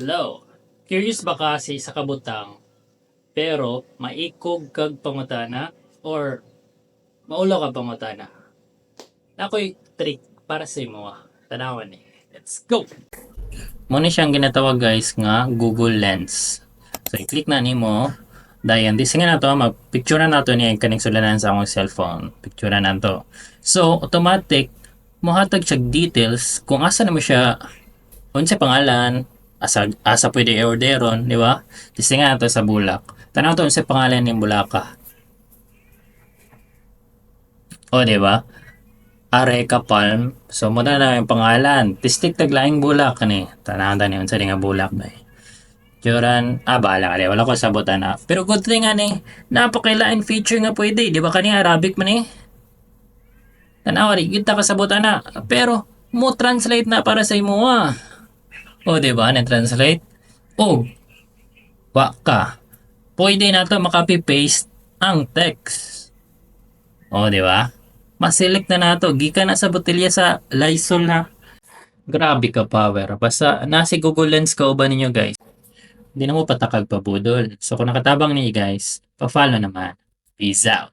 Hello. Curious ba kasi sa kabutang pero maikog kag pangutana or maulaw ka pangutana? Ako'y trick para sa imo. Tanawan eh. Let's go. Muna siyang ginatawag guys nga Google Lens. So i-click na nimo. Dayan, di nga na to, mag-picture na to niya yung kaning sulanan sa akong cellphone. Picture na to. So, automatic, mohatag siya details kung asa na mo siya, unsa pangalan, asa pwede i-orderon, di ba? Di nga na to sa bulak. Tanaw to, unsa pangalan ng bulaka. O, di ba? Areca Palm. So, muna na yung pangalan. Tistik taglaing bulak ni. Tanaw ta ni unsa nga bulak ba. Joran, bahala ka di. Wala ko sabutan na. Pero good thing ani, napakailain feature nga pwede. Di ba kani Arabic man eh? Tanawa rin, kita kasabutan na. Pero, mo translate na para sa imo O, di ba? Na-translate? O, wa ka. Pwede na to makapi-paste ang text. O, di ba? Maselect na nato. Gikan na sa botelya sa Lysol na. Grabe ka power. Basta nasi Google Lens ka ba ninyo guys? Hindi na mo patakag pa budol. So kung nakatabang niyo guys, pa-follow naman. Peace out.